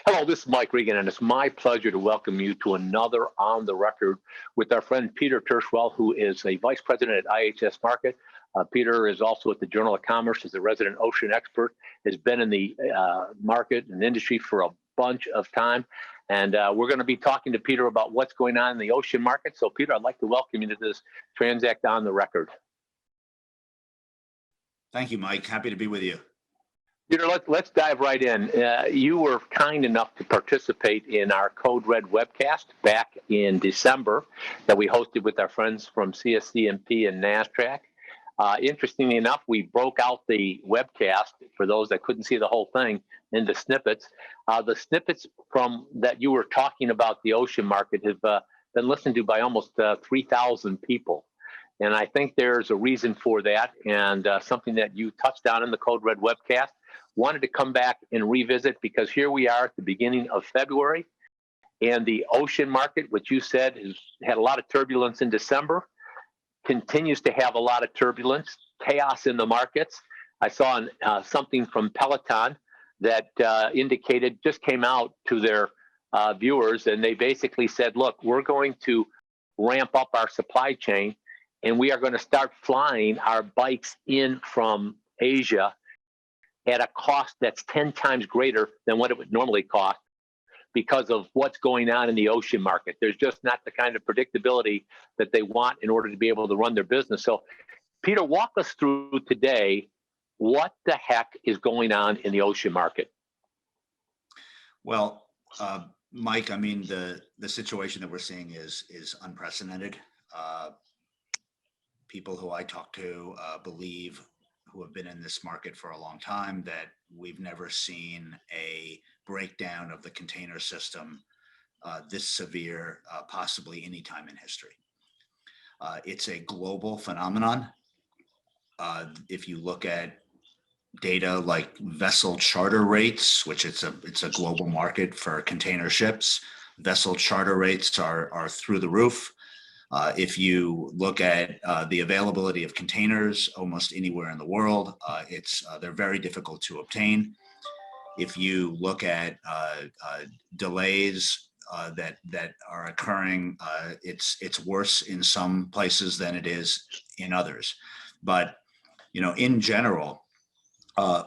Hello, this is Mike Regan, and it's my pleasure to welcome you to another On the Record with our friend Peter Tirschwell, who is a vice president at IHS Markit. Peter is also at the Journal of Commerce as a resident ocean expert, has been in the market and industry for a bunch of time. And we're going to be talking to Peter about what's going on in the ocean market. So, Peter, I'd like to welcome you to this Transact On the Record. Thank you, Mike. Happy to be with you. Peter, let's dive right in. You were kind enough to participate in our Code Red webcast back in December that we hosted with our friends from CSCMP and NASDAQ. Interestingly enough, we broke out the webcast, for those that couldn't see the whole thing, into snippets. The snippets from that you were talking about the ocean market have been listened to by almost 3,000 people. And I think there's a reason for that, and something that you touched on in the Code Red webcast. Wanted to come back and revisit because here we are at the beginning of February, and the ocean market, which you said has had a lot of turbulence in December, continues to have a lot of turbulence, chaos in the markets. I saw something from Peloton that indicated, just came out to their viewers, and they basically said, look, we're going to ramp up our supply chain, and we are going to start flying our bikes in from Asia at a cost that's 10 times greater than what it would normally cost because of what's going on in the ocean market. There's just not the kind of predictability that they want in order to be able to run their business. So, Peter, walk us through today what the heck is going on in the ocean market. Well, Mike, I mean, the situation that we're seeing is unprecedented. People who I talk to believe, who have been in this market for a long time, that we've never seen a breakdown of the container system this severe, possibly any time in history. It's a global phenomenon. If you look at data like vessel charter rates, which it's a global market for container ships, vessel charter rates are through the roof. If you look at the availability of containers almost anywhere in the world, they're very difficult to obtain. If you look at delays that are occurring, it's worse in some places than it is in others. But in general,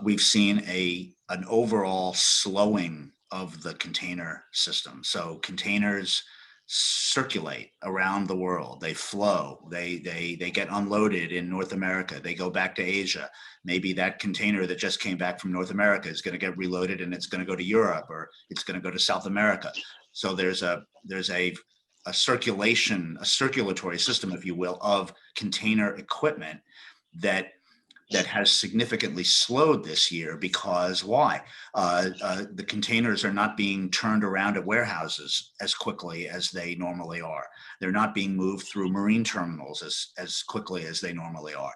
we've seen an overall slowing of the container system. So containers circulate around the world. They flow. They get unloaded in North America. They go back to Asia. Maybe that container that just came back from North America is going to get reloaded and it's going to go to Europe, or it's going to go to South America. So there's a circulatory system, if you will, of container equipment that has significantly slowed this year. Because why? The containers are not being turned around at warehouses as quickly as they normally are. They're not being moved through marine terminals as quickly as they normally are.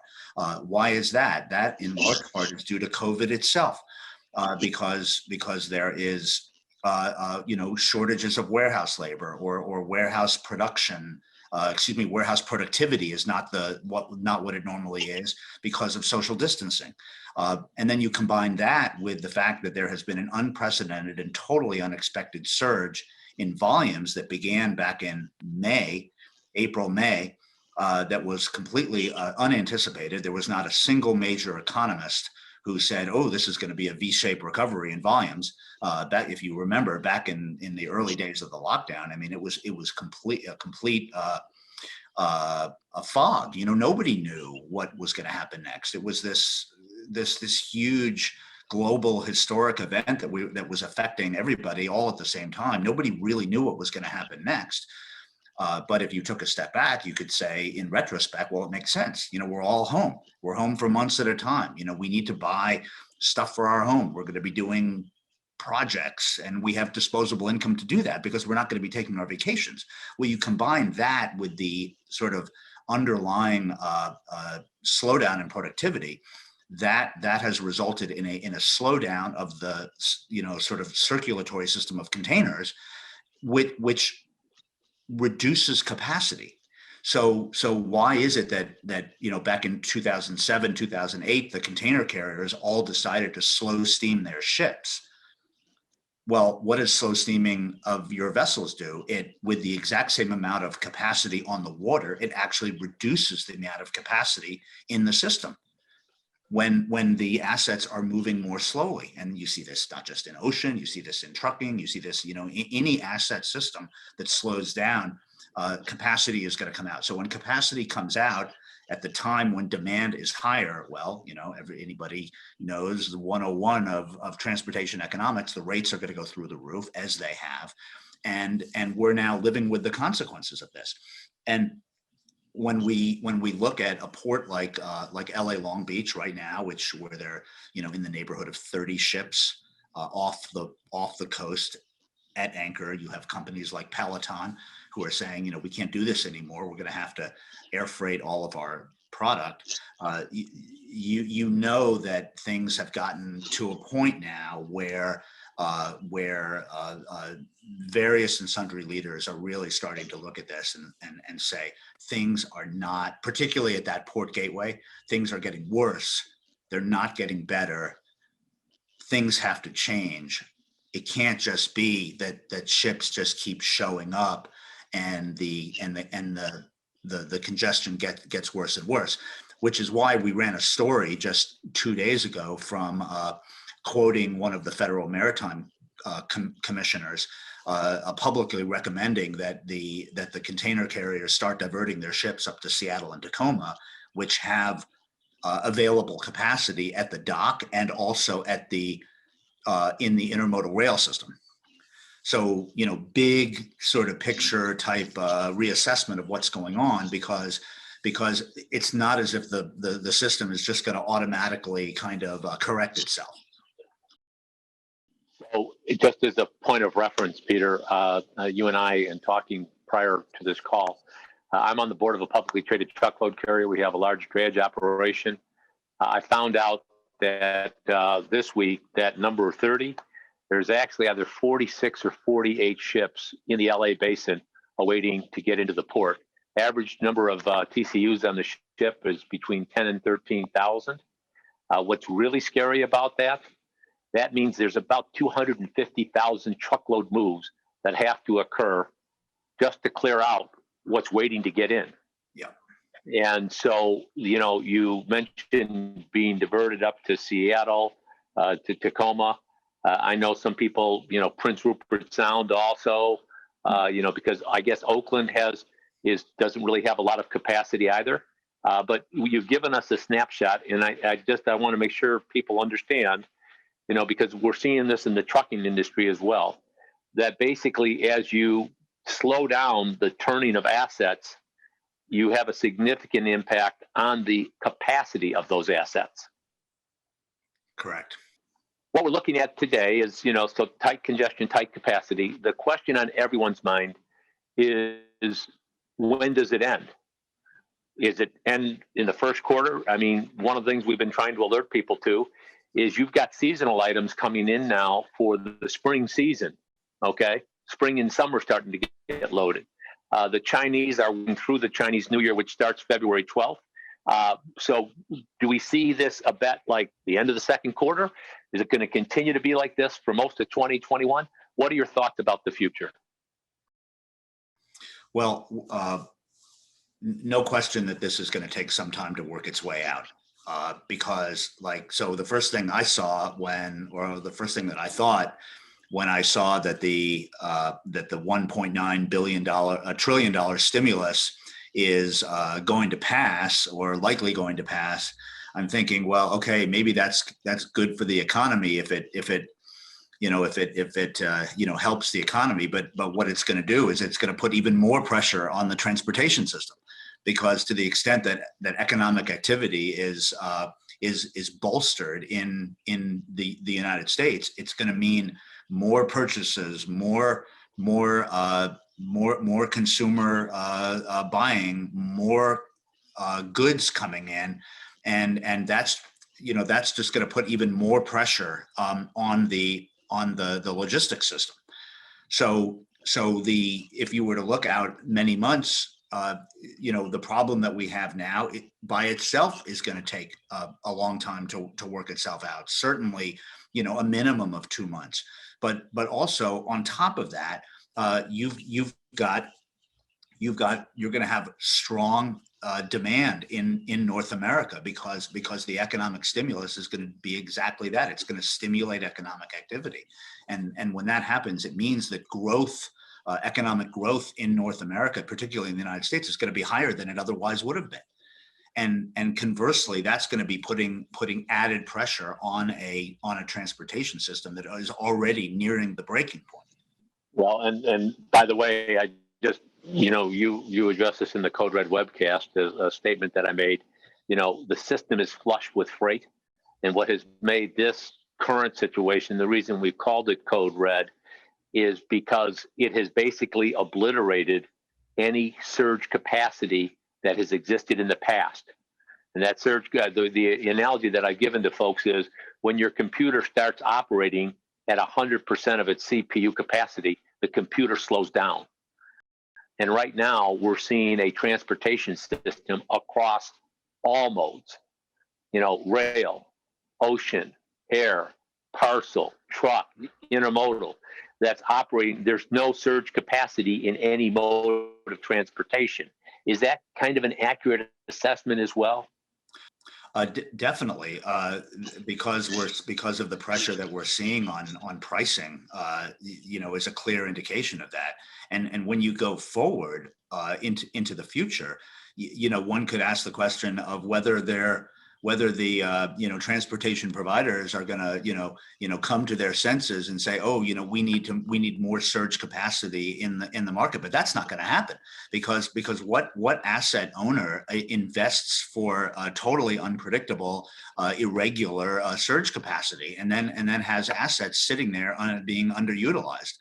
Why is that? That in large part is due to COVID itself, because there is shortages of warehouse labor or warehouse production. Warehouse productivity is not what it normally is because of social distancing. And then you combine that with the fact that there has been an unprecedented and totally unexpected surge in volumes that began back in April, May, that was completely unanticipated. There was not a single major economist who said, oh, this is going to be a V-shaped recovery in volumes. That, if you remember, back in the early days of the lockdown, I mean, it was a complete fog. Nobody knew what was going to happen next. It was this huge global historic event that was affecting everybody all at the same time. Nobody really knew what was going to happen next. But if you took a step back, you could say in retrospect, well, it makes sense. We're all home. We're home for months at a time. We need to buy stuff for our home. We're going to be doing projects, and we have disposable income to do that because we're not going to be taking our vacations. Well, you combine that with the sort of underlying slowdown in productivity, that has resulted in a slowdown of the sort of circulatory system of containers, which reduces capacity. So why is it that back in 2007, 2008, the container carriers all decided to slow steam their ships? Well, what does slow steaming of your vessels do? It, with the exact same amount of capacity on the water, it actually reduces the amount of capacity in the system when the assets are moving more slowly. And you see this not just in ocean, you see this in trucking, you see this, in any asset system that slows down, capacity is going to come out. So when capacity comes out at the time when demand is higher, well, anybody knows the 101 of transportation economics, the rates are going to go through the roof, as they have. And we're now living with the consequences of this. And when we look at a port like LA Long Beach right now, where they're in the neighborhood of 30 ships off the coast at anchor, you have companies like Peloton who are saying, we can't do this anymore. We're going to have to air freight all of our product. You know that things have gotten to a point now where various and sundry leaders are really starting to look at this and say things are not, particularly at that port gateway, things are getting worse. They're not getting better. Things have to change. It can't just be that ships just keep showing up and the congestion gets worse and worse, which is why we ran a story just 2 days ago from quoting one of the federal maritime commissioners publicly recommending that the container carriers start diverting their ships up to Seattle and Tacoma, which have available capacity at the dock and also at the in the intermodal rail system. So, big sort of picture type reassessment of what's going on, because it's not as if the system is just going to automatically kind of correct itself. So just as a point of reference, Peter, you and I, in talking prior to this call, I'm on the board of a publicly traded truckload carrier. We have a large drayage operation. I found out that this week, that number 30, there's actually either 46 or 48 ships in the LA basin awaiting to get into the port. Average number of TCUs on the ship is between 10 and 13,000. What's really scary about that means there's about 250,000 truckload moves that have to occur just to clear out what's waiting to get in. Yeah. And so, you mentioned being diverted up to Seattle, to Tacoma. I know some people, Prince Rupert Sound also, because I guess Oakland doesn't really have a lot of capacity either. But you've given us a snapshot, and I want to make sure people understand, because we're seeing this in the trucking industry as well, that basically as you slow down the turning of assets, you have a significant impact on the capacity of those assets. Correct. What we're looking at today is, so tight congestion, tight capacity. The question on everyone's mind is, when does it end? Is it end in the first quarter? I mean, one of the things we've been trying to alert people to is you've got seasonal items coming in now for the spring season, okay? Spring and summer starting to get loaded. The Chinese are going through the Chinese New Year, which starts February 12th. So do we see this a bet like the end of the second quarter? Is it going to continue to be like this for most of 2021? What are your thoughts about the future? Well, no question that this is going to take some time to work its way out. Because the first thing I saw the first thing that I thought when I saw that the $1.9 trillion stimulus is going to pass, or likely going to pass, I'm thinking, well, okay, maybe that's good for the economy if it helps the economy. But what it's going to do is it's going to put even more pressure on the transportation system, because to the extent that economic activity is bolstered in the United States, it's going to mean more purchases, more consumer buying, more goods coming in, and that's just going to put even more pressure on the logistics system. So if you were to look out many months, the problem that we have now, by itself is going to take a long time to work itself out. Certainly, a minimum of 2 months. But also on top of that, you're going to have strong demand in North America because the economic stimulus is going to be exactly that. It's going to stimulate economic activity, and when that happens, it means that economic growth in North America, particularly in the United States, is going to be higher than it otherwise would have been. And conversely, that's going to be putting added pressure on a transportation system that is already nearing the breaking point. Well, and by the way, I just, you addressed this in the Code Red webcast, a statement that I made. The system is flush with freight, and what has made this current situation, the reason we've called it Code Red, is because it has basically obliterated any surge capacity that has existed in the past. And that surge, the analogy that I've given to folks is when your computer starts operating at 100% of its CPU capacity, the computer slows down. And right now we're seeing a transportation system across all modes, rail, ocean, air, parcel, truck, intermodal, that's operating. There's no surge capacity in any mode of transportation. Is that kind of an accurate assessment as well? Definitely, because of the pressure that we're seeing on pricing, is a clear indication of that. And when you go forward into the future, one could ask the question of whether the transportation providers are going to come to their senses and say, oh, we need more surge capacity in the market. But that's not going to happen because what asset owner invests for a totally unpredictable, irregular surge capacity and then has assets sitting there being underutilized.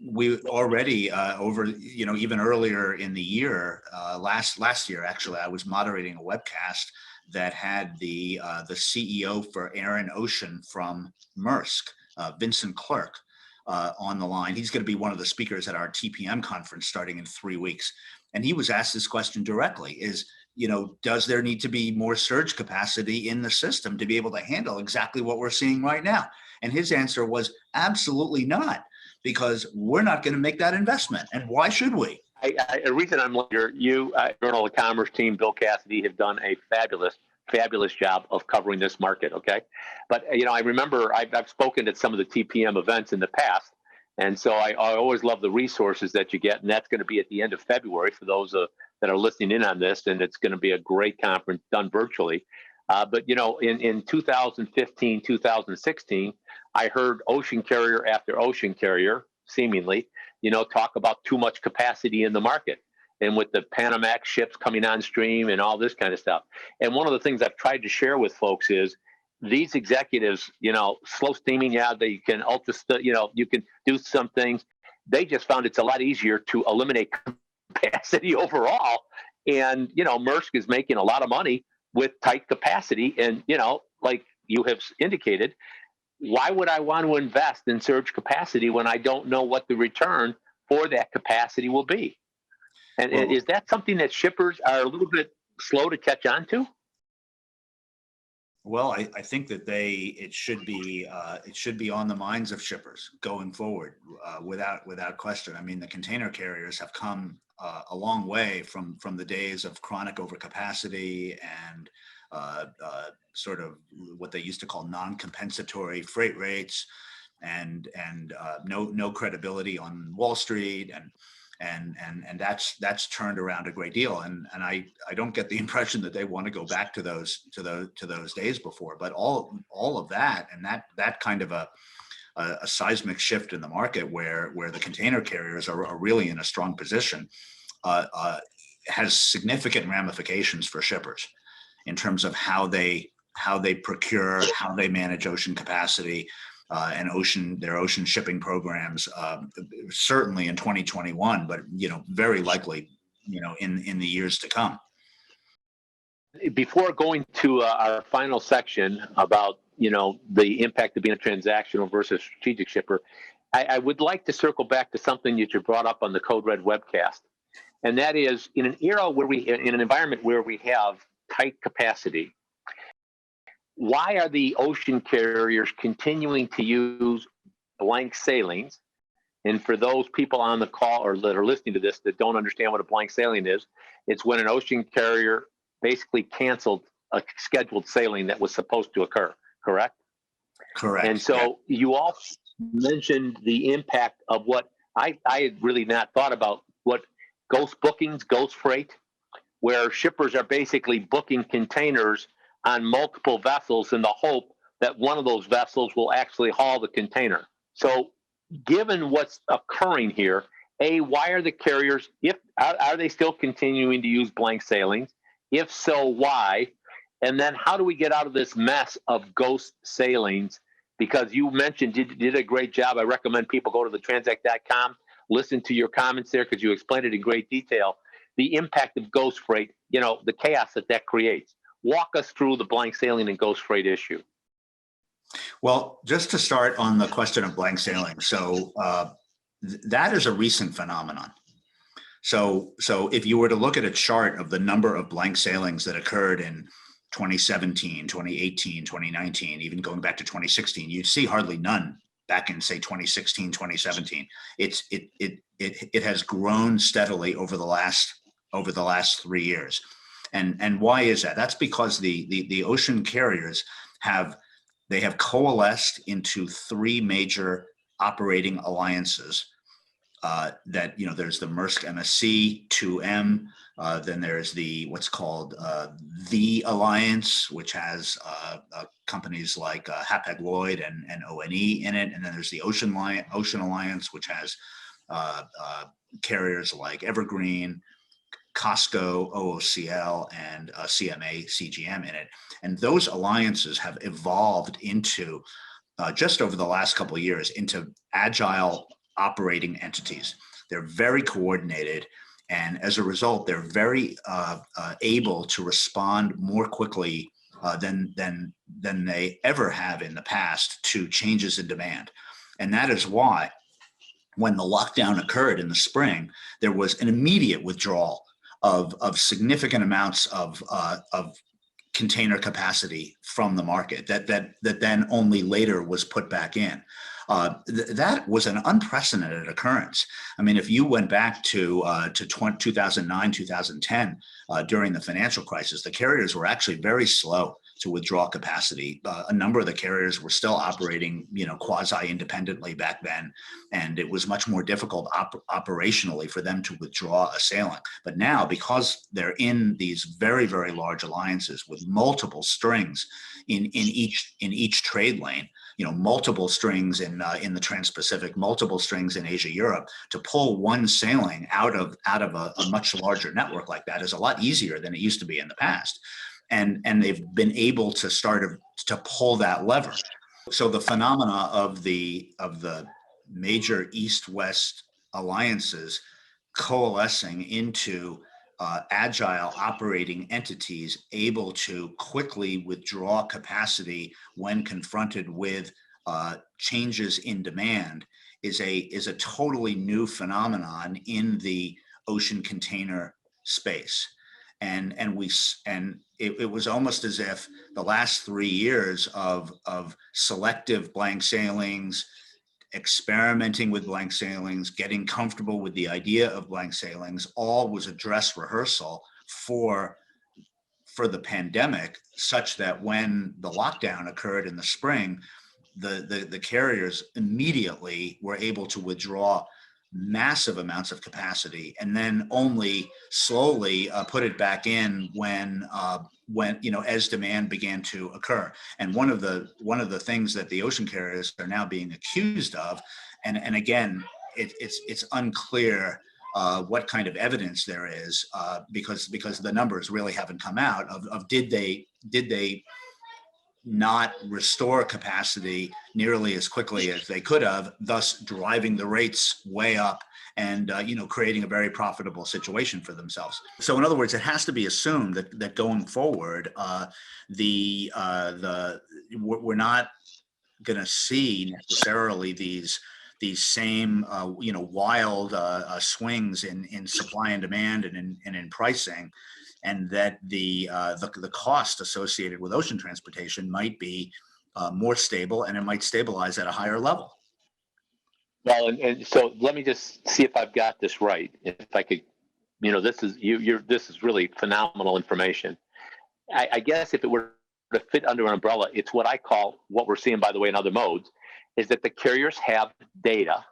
We already even earlier in the year, last year actually, I was moderating a webcast that had the CEO for Air and Ocean from Maersk, Vincent Clerk, on the line. He's going to be one of the speakers at our TPM conference starting in 3 weeks. And he was asked this question directly: does there need to be more surge capacity in the system to be able to handle exactly what we're seeing right now? And his answer was absolutely not, because we're not going to make that investment. And why should we? The reason I'm here, Journal of Commerce team, Bill Cassidy, have done a fabulous job of covering this market. Okay. But, I remember I've spoken at some of the TPM events in the past. And so I always love the resources that you get. And that's going to be at the end of February for those that are listening in on this. And it's going to be a great conference done virtually. But, in 2015, 2016, I heard ocean carrier after ocean carrier, seemingly, talk about too much capacity in the market, and with the Panamax ships coming on stream and all this kind of stuff. And one of the things I've tried to share with folks is these executives, slow steaming, they can you can do some things. They just found it's a lot easier to eliminate capacity overall. And, Maersk is making a lot of money with tight capacity. And, like you have indicated, why would I want to invest in surge capacity when I don't know what the return for that capacity will be? And is that something that shippers are a little bit slow to catch on to? Well, I think that it should be on the minds of shippers going forward, without question. I mean, the container carriers have come a long way from the days of chronic overcapacity and sort of what they used to call non-compensatory freight rates, and no credibility on Wall Street, and that's turned around a great deal. And I don't get the impression that they want to go back to those days before. But all of that, and that kind of a seismic shift in the market where the container carriers are really in a strong position has significant ramifications for shippers in terms of how they procure, how they manage ocean capacity, and their ocean shipping programs, certainly in 2021, but very likely in the years to come. Before going to our final section about the impact of being a transactional versus strategic shipper, I would like to circle back to something that you brought up on the Code Red webcast, and that is in an environment where we have tight capacity, why are the ocean carriers continuing to use blank sailings? And for those people on the call or that are listening to this that don't understand what a blank sailing is, it's when an ocean carrier basically canceled a scheduled sailing that was supposed to occur, correct? Correct. And so you all mentioned the impact of what I had really not thought about, what ghost bookings, ghost freight, where shippers are basically booking containers on multiple vessels in the hope that one of those vessels will actually haul the container. So given what's occurring here, A, why are the carriers, if are they still continuing to use blank sailings? If so, why? And then how do we get out of this mess of ghost sailings? Because you mentioned you did a great job. I recommend people go to the transact.com, listen to your comments there because you explained it in great detail. The impact of ghost freight, you know, the chaos that creates. Walk us through the blank sailing and ghost freight issue. Well, just to start on the question of blank sailing. So that is a recent phenomenon. So if you were to look at a chart of the number of blank sailings that occurred in 2017, 2018, 2019, even going back to 2016, you'd see hardly none back in, say, 2016, 2017. It has grown steadily over the last 3 years. And why is that? That's because the ocean carriers have coalesced into 3 major operating alliances. That, you know, there's the Maersk MSC 2M, then there's what's called the Alliance, which has companies like Hapag-Lloyd and ONE in it, and then there's the Ocean Alliance, which has carriers like Evergreen, COSCO, OOCL, and CMA, CGM in it. And those alliances have evolved into, just over the last couple of years, into agile operating entities. They're very coordinated, and as a result, they're very able to respond more quickly than they ever have in the past to changes in demand. And that is why, when the lockdown occurred in the spring, there was an immediate withdrawal of significant amounts of container capacity from the market that then only later was put back in. That was an unprecedented occurrence. I mean, if you went back to 2009, 2010, during the financial crisis, the carriers were actually very slow to withdraw capacity. A number of the carriers were still operating, you know, quasi-independently back then, and it was much more difficult operationally for them to withdraw a sailing. But now, because they're in these very, very large alliances with multiple strings in each trade lane, you know, multiple strings in the Trans-Pacific, multiple strings in Asia, Europe, to pull one sailing out of a much larger network like that is a lot easier than it used to be in the past. And they've been able to start to pull that lever. So the phenomena of the major East-West alliances coalescing into agile operating entities able to quickly withdraw capacity when confronted with changes in demand is a totally new phenomenon in the ocean container space. And it was almost as if the last 3 years of selective blank sailings, experimenting with blank sailings, getting comfortable with the idea of blank sailings, all was a dress rehearsal for the pandemic, such that when the lockdown occurred in the spring, the carriers immediately were able to withdraw massive amounts of capacity, and then only slowly put it back in when you know, as demand began to occur. And one of the things that the ocean carriers are now being accused of, and again, it's unclear what kind of evidence there is, because the numbers really haven't come out of did they not restore capacity nearly as quickly as they could have, thus driving the rates way up and you know, creating a very profitable situation for themselves. So in other words, it has to be assumed that going forward, we're not going to see necessarily these same you know, wild swings in supply and demand and in pricing. and that the cost associated with ocean transportation might be more stable, and it might stabilize at a higher level. Well, and so let me just see if I've got this right. If I could, this is this is really phenomenal information. I guess if it were to fit under an umbrella, it's what I call, what we're seeing, by the way, in other modes, is that the carriers have data.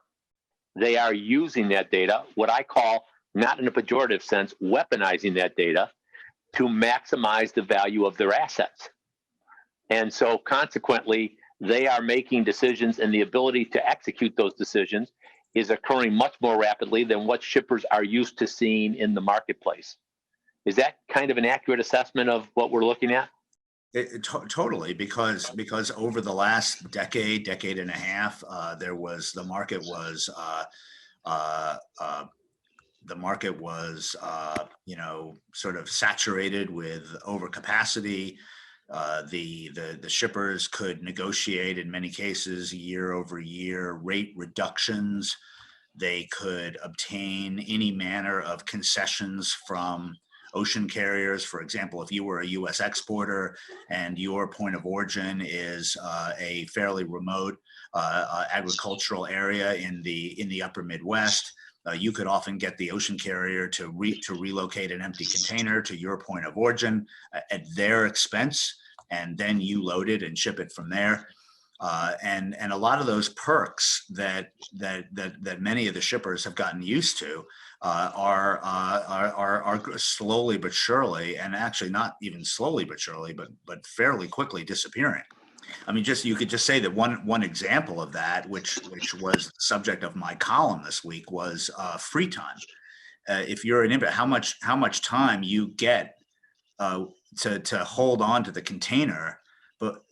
They are using that data, what I call, not in a pejorative sense, weaponizing that data to maximize the value of their assets. And so consequently, they are making decisions, and the ability to execute those decisions is occurring much more rapidly than what shippers are used to seeing in the marketplace. Is that kind of an accurate assessment of what we're looking at? Totally, because over the last decade and a half, the market was sort of saturated with overcapacity. The shippers could negotiate in many cases year over year rate reductions. They could obtain any manner of concessions from ocean carriers. For example, if you were a U.S. exporter and your point of origin is a fairly remote agricultural area in the upper Midwest, you could often get the ocean carrier to relocate an empty container to your point of origin at their expense, and then you load it and ship it from there. And a lot of those perks that many of the shippers have gotten used to are slowly but surely, and actually not even slowly but surely, but fairly quickly disappearing. I mean, you could just say that one example of that, which was the subject of my column this week, was free time. If you're an inbound, how much time you get to hold on to the container, but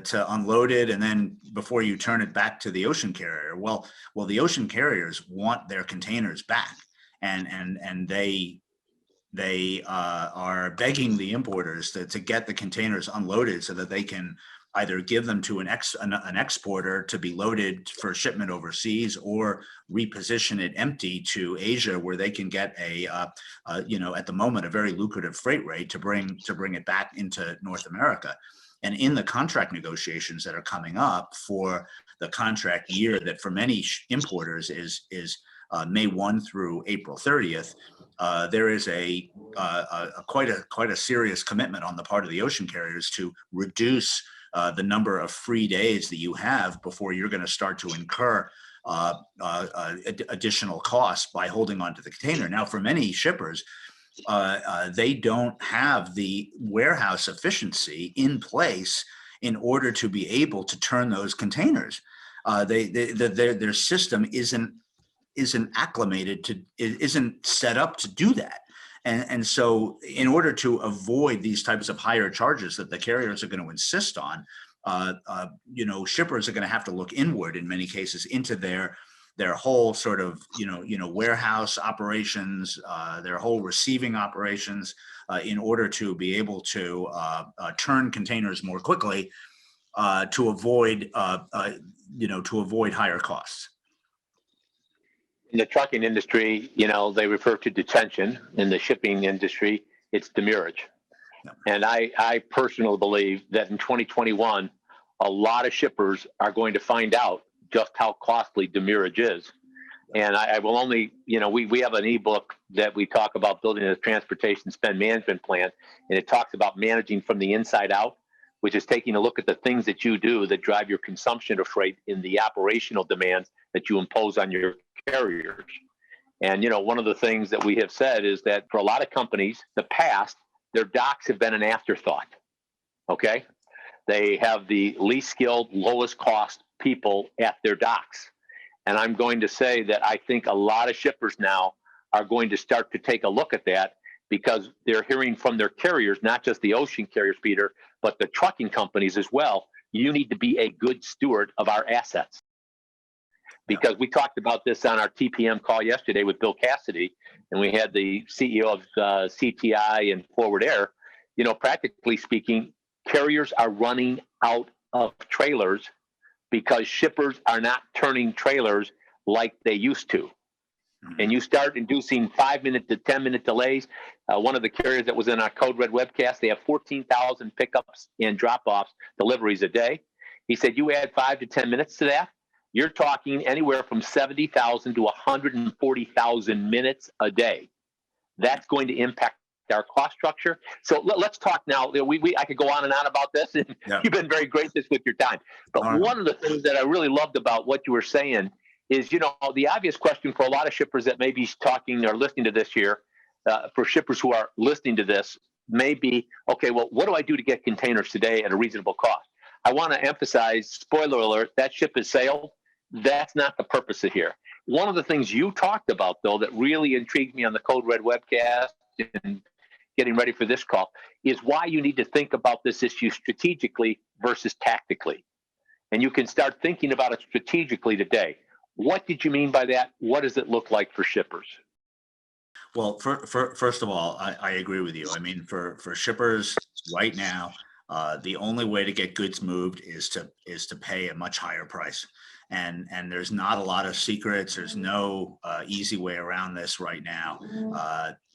to unload it, and then before you turn it back to the ocean carrier. Well, the ocean carriers want their containers back, and they are begging the importers to get the containers unloaded so that they can either give them to an exporter to be loaded for shipment overseas, or reposition it empty to Asia, where they can get at the moment, a very lucrative freight rate to bring it back into North America. And in the contract negotiations that are coming up for the contract year that for many importers is May 1 through April 30th, there is quite a serious commitment on the part of the ocean carriers to reduce the number of free days that you have before you're going to start to incur additional costs by holding onto the container. Now, for many shippers, they don't have the warehouse efficiency in place in order to be able to turn those containers. Their system isn't acclimated isn't set up to do that. And so in order to avoid these types of higher charges that the carriers are going to insist on, shippers are going to have to look inward in many cases into their whole sort of, warehouse operations, their whole receiving operations, in order to be able to turn containers more quickly, to avoid higher costs. In the trucking industry, they refer to detention. In the shipping industry, it's demurrage. Yep. And I personally believe that in 2021, a lot of shippers are going to find out just how costly demurrage is. And I will only, we have an ebook that we talk about building a transportation spend management plan, and it talks about managing from the inside out, which is taking a look at the things that you do that drive your consumption of freight in the operational demands that you impose on your carriers. And, one of the things that we have said is that for a lot of companies, the past, their docks have been an afterthought. Okay. They have the least skilled, lowest cost people at their docks. And I'm going to say that I think a lot of shippers now are going to start to take a look at that, because they're hearing from their carriers, not just the ocean carriers, Peter, but the trucking companies as well. You need to be a good steward of our assets. Because we talked about this on our TPM call yesterday with Bill Cassidy, and we had the CEO of CTI and Forward Air. Practically speaking, carriers are running out of trailers because shippers are not turning trailers like they used to. and you start inducing 5-minute to 10-minute delays. One of the carriers that was in our Code Red webcast, they have 14,000 pickups and drop-offs deliveries a day. He said you add 5 to 10 minutes to that, you're talking anywhere from 70,000 to 140,000 minutes a day. That's going to impact our cost structure. So let's talk now. I could go on and on about this, and you've been very gracious with your time. But one of the things that I really loved about what you were saying is, the obvious question for a lot of shippers that may be talking or listening to this here, for shippers who are listening to this, may be, okay, well, what do I do to get containers today at a reasonable cost? I want to emphasize, spoiler alert, that ship has sailed. That's not the purpose of here. One of the things you talked about, though, that really intrigued me on the Code Red webcast and getting ready for this call is why you need to think about this issue strategically versus tactically. And you can start thinking about it strategically today. What did you mean by that? What does it look like for shippers? Well, first of all, I agree with you. I mean, for shippers right now, the only way to get goods moved is to pay a much higher price. And there's not a lot of secrets. There's no easy way around this right now.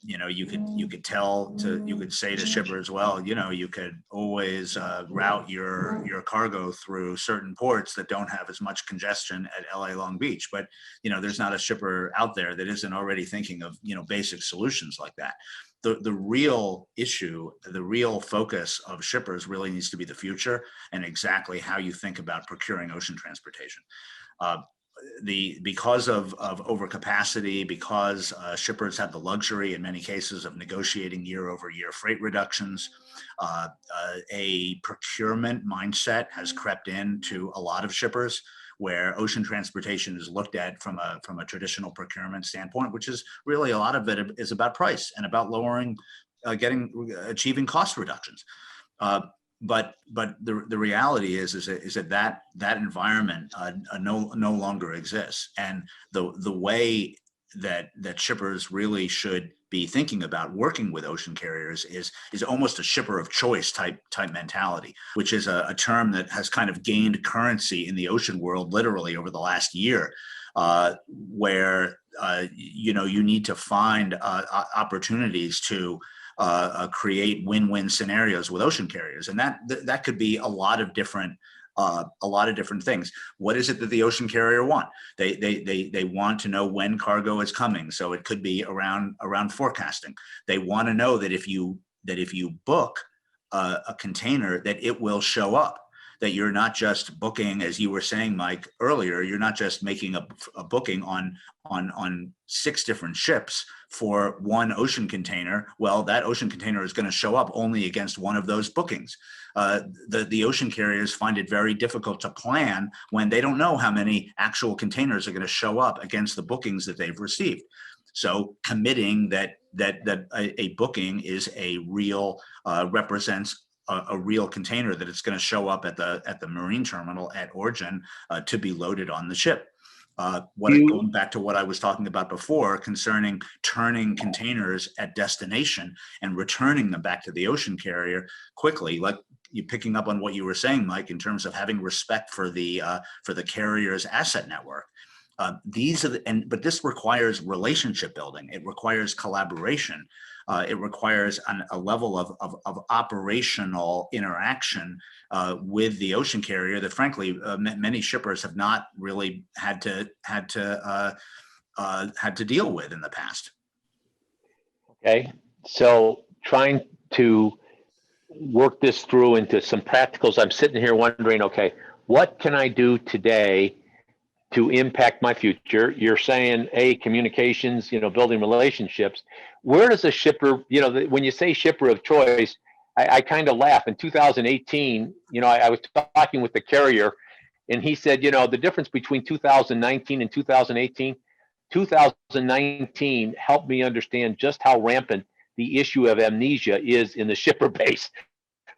You could say to shippers, well, you could always route your cargo through certain ports that don't have as much congestion at LA Long Beach. But, there's not a shipper out there that isn't already thinking of, basic solutions like that. The real issue, the real focus of shippers really needs to be the future and exactly how you think about procuring ocean transportation. Because of overcapacity, because shippers have the luxury in many cases of negotiating year-over-year freight reductions, a procurement mindset has crept into a lot of shippers, where ocean transportation is looked at from a traditional procurement standpoint, which is really a lot of it is about price and about lowering, achieving cost reductions. But the reality is that environment no longer exists, and the way that shippers really should be thinking about working with ocean carriers is almost a shipper of choice type mentality, which is a term that has kind of gained currency in the ocean world literally over the last year, where you need to find opportunities to create win-win scenarios with ocean carriers, and that could be a lot of different things. What is it that the ocean carrier want? They want to know when cargo is coming, so it could be around forecasting. They want to know that if you book a container, that it will show up. That you're not just booking, as you were saying, Mike, earlier, you're not just making a booking on 6 different ships for one ocean container. Well, that ocean container is going to show up only against one of those bookings. The ocean carriers find it very difficult to plan when they don't know how many actual containers are going to show up against the bookings that they've received. So committing that a booking is a real represents a real container, that it's going to show up at the marine terminal at origin to be loaded on the ship. Going back to what I was talking about before concerning turning containers at destination and returning them back to the ocean carrier quickly, like you picking up on what you were saying, Mike, in terms of having respect for the carrier's asset network. But this requires relationship building. It requires collaboration. It requires a level of operational interaction with the ocean carrier that, frankly, many shippers have not really had to deal with in the past. Okay, so trying to work this through into some practicals. I'm sitting here wondering, okay, what can I do today to impact my future? You're saying, communications, building relationships. Where does a shipper, when you say shipper of choice, I kind of laugh. In 2018, I was talking with the carrier, and he said, the difference between 2019 and 2018, 2019 helped me understand just how rampant the issue of amnesia is in the shipper base.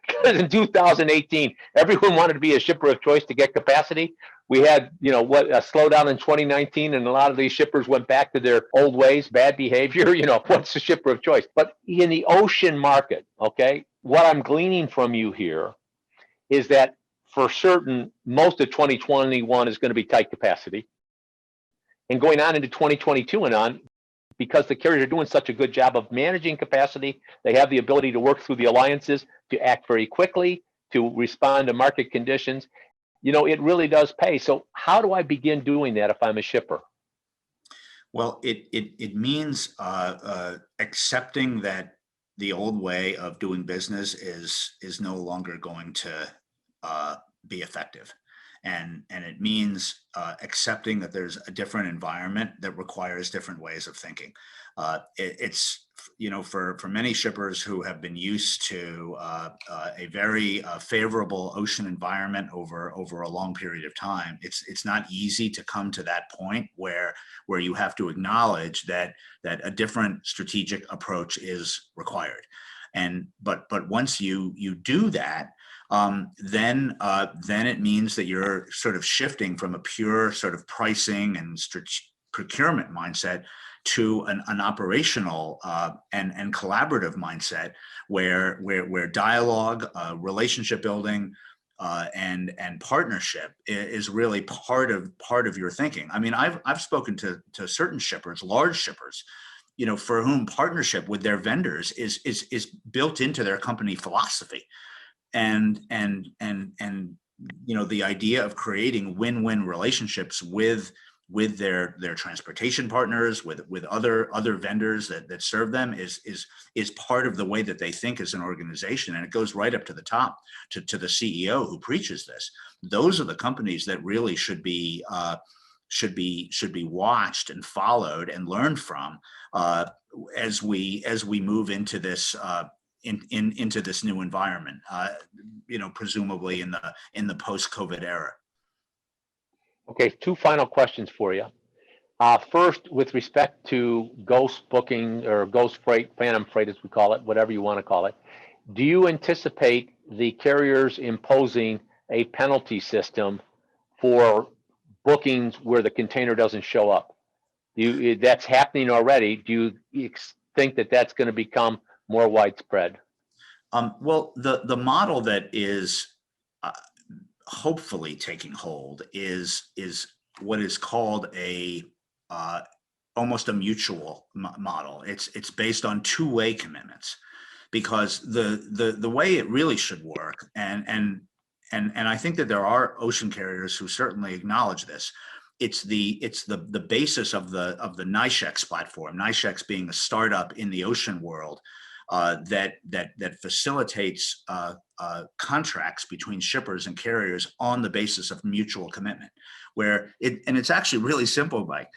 Because in 2018, everyone wanted to be a shipper of choice to get capacity. We had, a slowdown in 2019, and a lot of these shippers went back to their old ways, bad behavior. What's the shipper of choice? But in the ocean market, okay, what I'm gleaning from you here is that for certain, most of 2021 is going to be tight capacity. and going on into 2022 and on, because the carriers are doing such a good job of managing capacity. They have the ability to work through the alliances, to act very quickly, to respond to market conditions. It really does pay. So how do I begin doing that if I'm a shipper? Well, it means accepting that the old way of doing business is no longer going to be effective, and it means accepting that there's a different environment that requires different ways of thinking. It's for many shippers who have been used to a very favorable ocean environment over a long period of time. It's not easy to come to that point where you have to acknowledge that a different strategic approach is required. But once you do that, then it means that you're sort of shifting from a pure sort of pricing and procurement mindset to an operational and collaborative mindset where dialogue, relationship building, and partnership is really part of your thinking. I mean, I've spoken to certain shippers, large shippers, for whom partnership with their vendors is built into their company philosophy, and the idea of creating win-win relationships with their transportation partners, with other vendors that serve them is part of the way that they think as an organization, and it goes right up to the top to the CEO who preaches this. Those are the companies that really should be watched and followed and learned from as we move into this into this new environment, presumably in the post-COVID era. Okay, two final questions for you. First, with respect to ghost booking or ghost freight, phantom freight as we call it, whatever you want to call it, do you anticipate the carriers imposing a penalty system for bookings where the container doesn't show up? That's happening already. Do you think that that's going to become more widespread? Well, the model that is hopefully taking hold is what is called a almost a mutual model. It's based on two-way commitments, because the way it really should work, and I think that there are ocean carriers who certainly acknowledge this. It's the basis of the NYSHEX platform. NYSHEX being a startup in the ocean world that facilitates contracts between shippers and carriers on the basis of mutual commitment. And it's actually really simple. Like,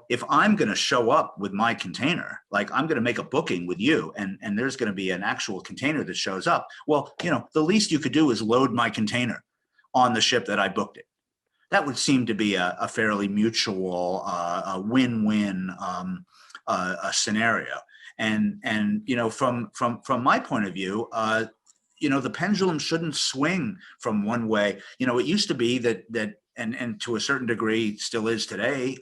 if I'm going to show up with my container, like I'm going to make a booking with you, and there's going to be an actual container that shows up. Well, the least you could do is load my container on the ship that I booked it. That would seem to be a fairly mutual, a win-win scenario. And from my point of view, the pendulum shouldn't swing from one way. It used to be that and to a certain degree still is today,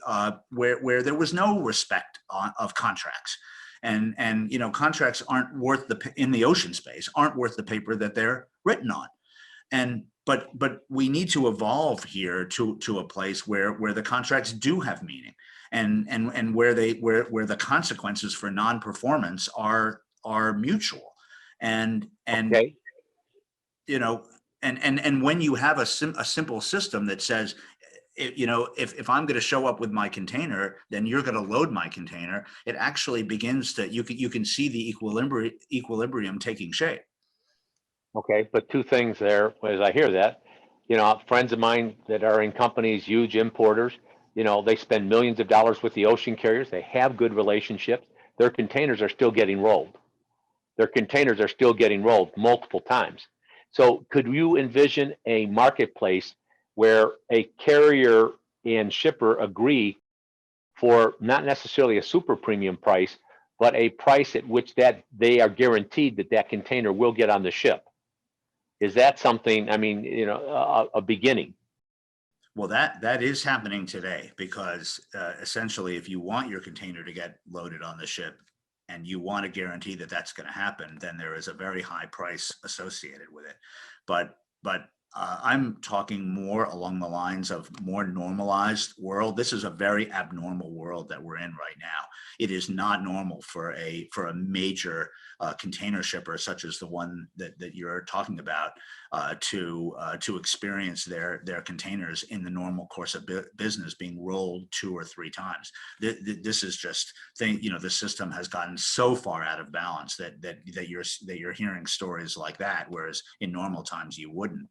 where there was no respect of contracts, and contracts aren't worth in the ocean space aren't worth the paper that they're written on. But we need to evolve here to a place where the contracts do have meaning, and where the consequences for non-performance are mutual, and okay. And when you have a simple system that says, if I'm going to show up with my container, then you're going to load my container, it actually begins to you can see the equilibrium taking shape. Okay, but two things there as I hear that. Friends of mine that are in companies, huge importers, they spend millions of dollars with the ocean carriers. They have good relationships. Their containers are still getting rolled. Their containers are still getting rolled multiple times. So could you envision a marketplace where a carrier and shipper agree for not necessarily a super premium price, but a price at which that they are guaranteed that container will get on the ship? Is that something, a beginning? Well, that is happening today, because essentially, if you want your container to get loaded on the ship and you want to guarantee that that's going to happen, then there is a very high price associated with it. But I'm talking more along the lines of more normalized world. This is a very abnormal world that we're in right now. It is not normal for a major container shipper such as the one that you're talking about to experience their containers in the normal course of business being rolled 2 or 3 times. This is just the system has gotten so far out of balance that you're hearing stories like that, whereas in normal times you wouldn't.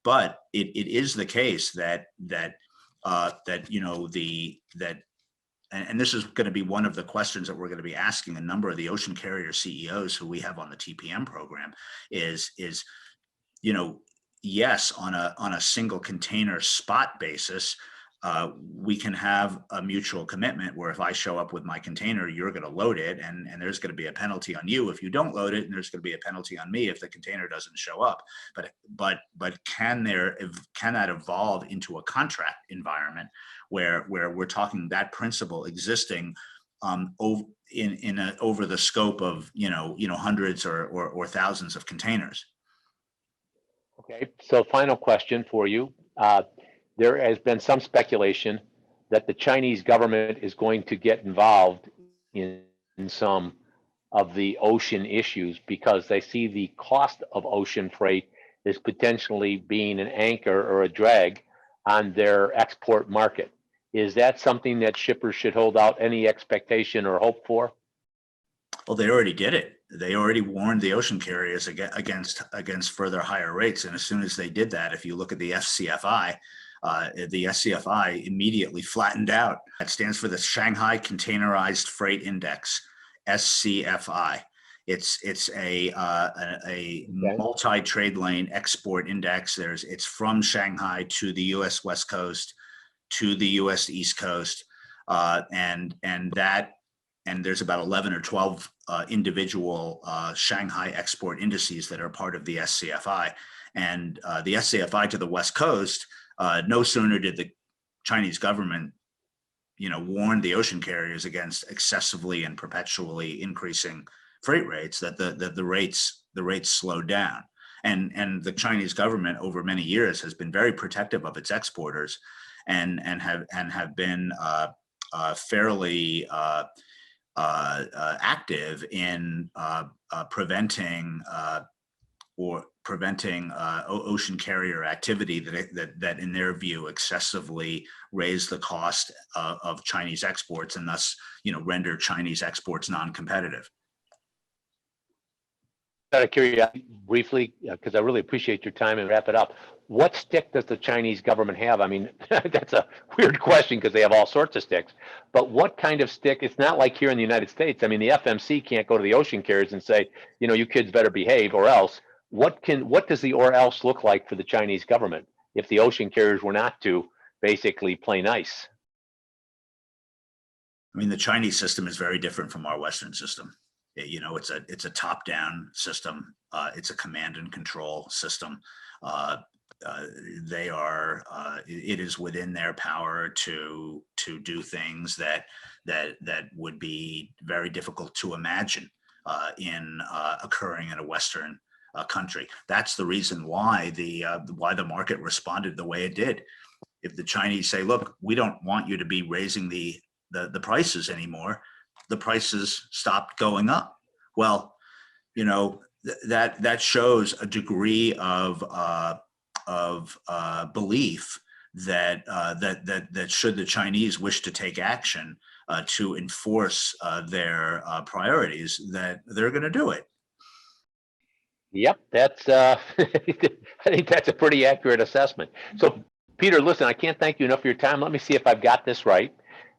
But it is the case that and this is going to be one of the questions that we're going to be asking a number of the ocean carrier CEOs who we have on the TPM program is yes, on a single container spot basis, we can have a mutual commitment where if I show up with my container, you're going to load it, and there's going to be a penalty on you if you don't load it, and there's going to be a penalty on me if the container doesn't show up. But can that evolve into a contract environment where we're talking that principle existing over the scope of hundreds or thousands of containers? Okay, so final question for you. There has been some speculation that the Chinese government is going to get involved in some of the ocean issues because they see the cost of ocean freight as potentially being an anchor or a drag on their export market. Is that something that shippers should hold out any expectation or hope for? Well, they already did it. They already warned the ocean carriers against further higher rates. And as soon as they did that, if you look at the SCFI immediately flattened out. That stands for the Shanghai Containerized Freight Index, SCFI. It's a multi-trade lane export index. It's from Shanghai to the U.S. West Coast, to the U.S. East Coast, and there's about 11 or 12 individual Shanghai export indices that are part of the SCFI. And the SCFI to the West Coast, no sooner did the Chinese government, warn the ocean carriers against excessively and perpetually increasing freight rates that the rates slowed down. And the Chinese government over many years has been very protective of its exporters, and have been fairly active in preventing ocean carrier activity that in their view excessively raise the cost of Chinese exports, and thus render Chinese exports non-competitive. Out of curiosity, briefly, because I really appreciate your time, and wrap it up. What stick does the Chinese government have? I mean, that's a weird question because they have all sorts of sticks. But what kind of stick? It's not like here in the United States. I mean, the FMC can't go to the ocean carriers and say, you kids better behave or else. What does the or else look like for the Chinese government if the ocean carriers were not to basically play nice? I mean, the Chinese system is very different from our Western system. It's a top-down system. It's a command and control system. It is within their power to do things that would be very difficult to imagine occurring in a Western country. That's the reason why the market responded the way it did. If the Chinese say, "Look, we don't want you to be raising the prices anymore," the prices stopped going up. Well, that shows a degree of belief that should the Chinese wish to take action to enforce their priorities, that they're going to do it. Yep, that's I think that's a pretty accurate assessment. So, Peter, listen, I can't thank you enough for your time. Let me see if I've got this right.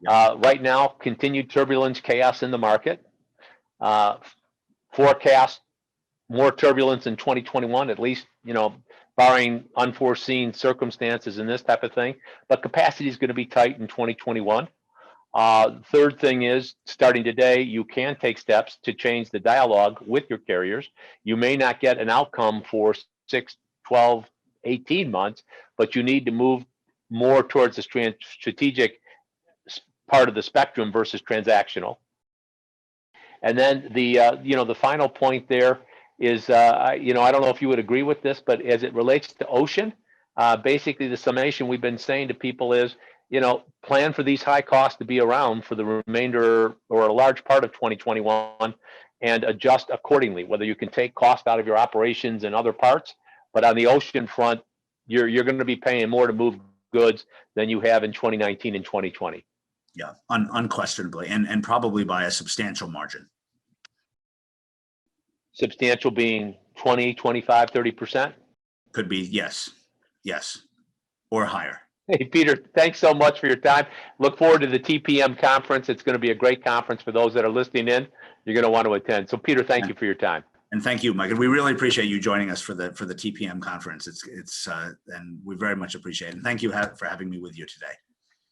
Right now, continued turbulence, chaos in the market. Forecast more turbulence in 2021, at least, barring unforeseen circumstances and this type of thing. But capacity is going to be tight in 2021. Third thing is, starting today, you can take steps to change the dialogue with your carriers. You may not get an outcome for 6, 12, 18 months, but you need to move more towards the strategic part of the spectrum versus transactional. And then the final point there is, you know, I don't know if you would agree with this, but as it relates to ocean, basically the summation we've been saying to people is, you know, plan for these high costs to be around for the remainder or a large part of 2021 and adjust accordingly, whether you can take cost out of your operations and other parts. But on the ocean front, you're going to be paying more to move goods than you have in 2019 and 2020. Yeah, unquestionably, and probably by a substantial margin. Substantial being 20, 25, 30%. Could be, yes, or higher. Hey, Peter, thanks so much for your time. Look forward to the TPM conference. It's going to be a great conference for those that are listening in. You're going to want to attend. So, Peter, thank you for your time. And thank you, Mike. And we really appreciate you joining us for the TPM conference. And we very much appreciate it. And thank you for having me with you today.